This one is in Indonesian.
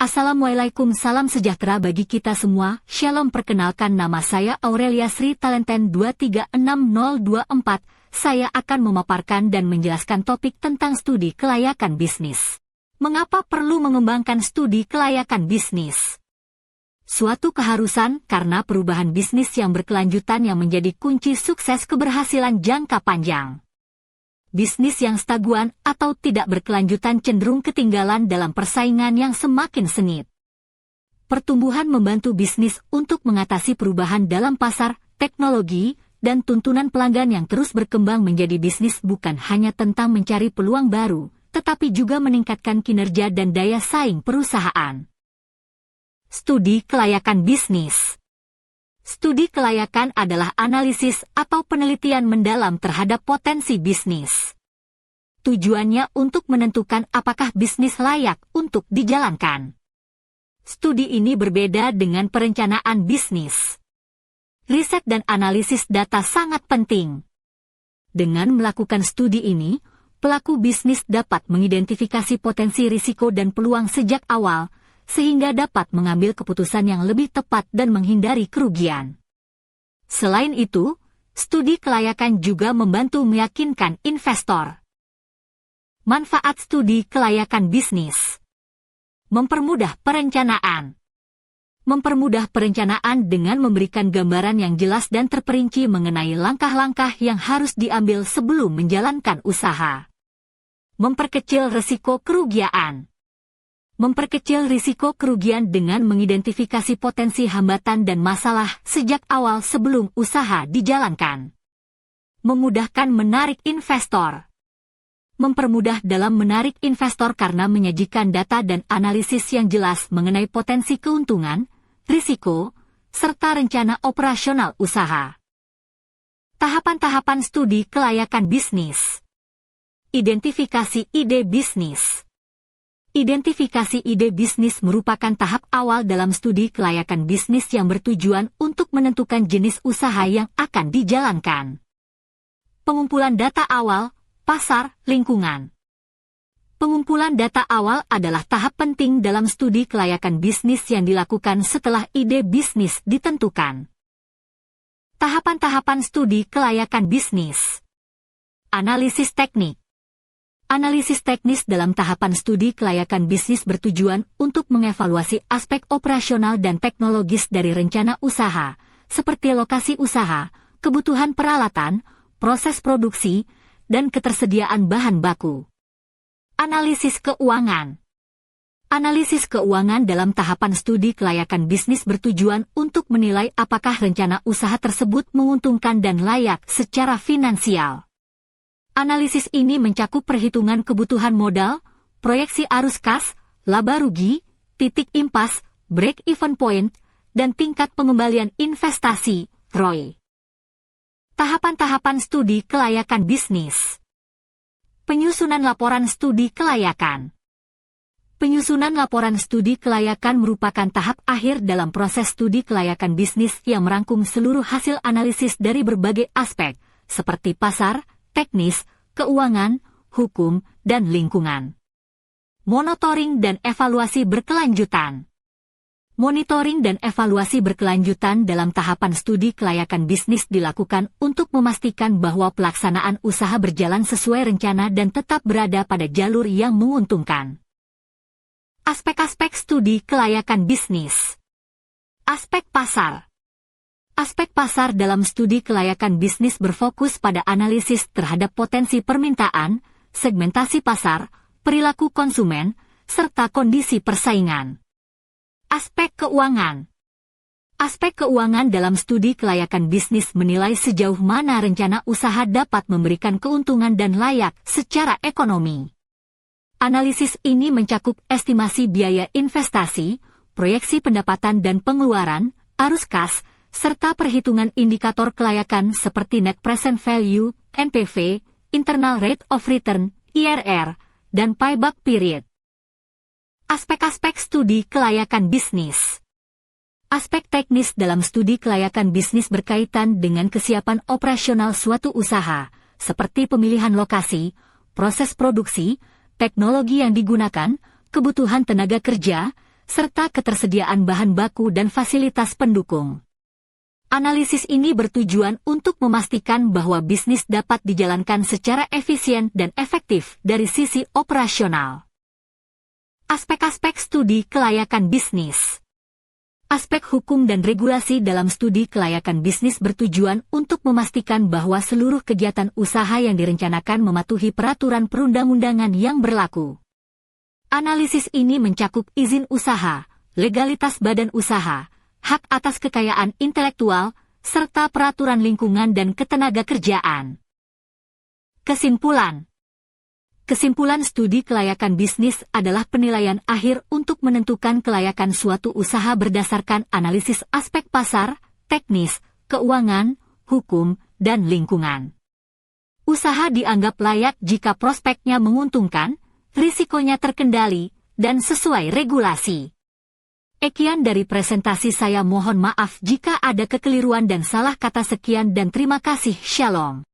Assalamualaikum, salam sejahtera bagi kita semua. Shalom, perkenalkan nama saya Aurelia Sri Talenten 236024. Saya akan memaparkan dan menjelaskan topik tentang studi kelayakan bisnis. Mengapa perlu mengembangkan studi kelayakan bisnis? Suatu keharusan karena perubahan bisnis yang berkelanjutan yang menjadi kunci sukses keberhasilan jangka panjang. Bisnis yang stagnan atau tidak berkelanjutan cenderung ketinggalan dalam persaingan yang semakin sengit. Pertumbuhan membantu bisnis untuk mengatasi perubahan dalam pasar, teknologi, dan tuntunan pelanggan yang terus berkembang. Menjadi bisnis bukan hanya tentang mencari peluang baru, tetapi juga meningkatkan kinerja dan daya saing perusahaan. Studi kelayakan bisnis. Studi kelayakan adalah analisis atau penelitian mendalam terhadap potensi bisnis. Tujuannya untuk menentukan apakah bisnis layak untuk dijalankan. Studi ini berbeda dengan perencanaan bisnis. Riset dan analisis data sangat penting. Dengan melakukan studi ini, pelaku bisnis dapat mengidentifikasi potensi risiko dan peluang sejak awal, sehingga dapat mengambil keputusan yang lebih tepat dan menghindari kerugian. Selain itu, studi kelayakan juga membantu meyakinkan investor. Manfaat studi kelayakan bisnis. Mempermudah perencanaan. Mempermudah perencanaan dengan memberikan gambaran yang jelas dan terperinci mengenai langkah-langkah yang harus diambil sebelum menjalankan usaha. Memperkecil risiko kerugian. Memperkecil risiko kerugian dengan mengidentifikasi potensi hambatan dan masalah sejak awal sebelum usaha dijalankan. Memudahkan menarik investor. Mempermudah dalam menarik investor karena menyajikan data dan analisis yang jelas mengenai potensi keuntungan, risiko, serta rencana operasional usaha. Tahapan-tahapan studi kelayakan bisnis. Identifikasi ide bisnis. Identifikasi ide bisnis merupakan tahap awal dalam studi kelayakan bisnis yang bertujuan untuk menentukan jenis usaha yang akan dijalankan. Pengumpulan data awal, pasar, lingkungan. Pengumpulan data awal adalah tahap penting dalam studi kelayakan bisnis yang dilakukan setelah ide bisnis ditentukan. Tahapan-tahapan studi kelayakan bisnis. Analisis teknik. Analisis teknis dalam tahapan studi kelayakan bisnis bertujuan untuk mengevaluasi aspek operasional dan teknologis dari rencana usaha, seperti lokasi usaha, kebutuhan peralatan, proses produksi, dan ketersediaan bahan baku. Analisis keuangan. Analisis keuangan dalam tahapan studi kelayakan bisnis bertujuan untuk menilai apakah rencana usaha tersebut menguntungkan dan layak secara finansial. Analisis ini mencakup perhitungan kebutuhan modal, proyeksi arus kas, laba rugi, titik impas, break-even point, dan tingkat pengembalian investasi, ROI. Tahapan-tahapan studi kelayakan bisnis. Penyusunan laporan studi kelayakan. Penyusunan laporan studi kelayakan merupakan tahap akhir dalam proses studi kelayakan bisnis yang merangkum seluruh hasil analisis dari berbagai aspek, seperti pasar, teknis, keuangan, hukum, dan lingkungan. Monitoring dan evaluasi berkelanjutan. Monitoring dan evaluasi berkelanjutan dalam tahapan studi kelayakan bisnis dilakukan untuk memastikan bahwa pelaksanaan usaha berjalan sesuai rencana dan tetap berada pada jalur yang menguntungkan. Aspek-aspek studi kelayakan bisnis. Aspek pasar. Aspek pasar dalam studi kelayakan bisnis berfokus pada analisis terhadap potensi permintaan, segmentasi pasar, perilaku konsumen, serta kondisi persaingan. Aspek keuangan. Aspek keuangan dalam studi kelayakan bisnis menilai sejauh mana rencana usaha dapat memberikan keuntungan dan layak secara ekonomi. Analisis ini mencakup estimasi biaya investasi, proyeksi pendapatan dan pengeluaran, arus kas, serta perhitungan indikator kelayakan seperti Net Present Value, NPV, Internal Rate of Return, IRR, dan Payback Period. Aspek-aspek studi kelayakan bisnis. Aspek teknis dalam studi kelayakan bisnis berkaitan dengan kesiapan operasional suatu usaha, seperti pemilihan lokasi, proses produksi, teknologi yang digunakan, kebutuhan tenaga kerja, serta ketersediaan bahan baku dan fasilitas pendukung. Analisis ini bertujuan untuk memastikan bahwa bisnis dapat dijalankan secara efisien dan efektif dari sisi operasional. Aspek-aspek studi kelayakan bisnis. Aspek hukum dan regulasi dalam studi kelayakan bisnis bertujuan untuk memastikan bahwa seluruh kegiatan usaha yang direncanakan mematuhi peraturan perundang-undangan yang berlaku. Analisis ini mencakup izin usaha, legalitas badan usaha, hak atas kekayaan intelektual, serta peraturan lingkungan dan ketenagakerjaan. Kesimpulan. Kesimpulan studi kelayakan bisnis adalah penilaian akhir untuk menentukan kelayakan suatu usaha berdasarkan analisis aspek pasar, teknis, keuangan, hukum, dan lingkungan. Usaha dianggap layak jika prospeknya menguntungkan, risikonya terkendali, dan sesuai regulasi. Sekian dari presentasi saya, mohon maaf jika ada kekeliruan dan salah kata. Sekian dan terima kasih. Shalom.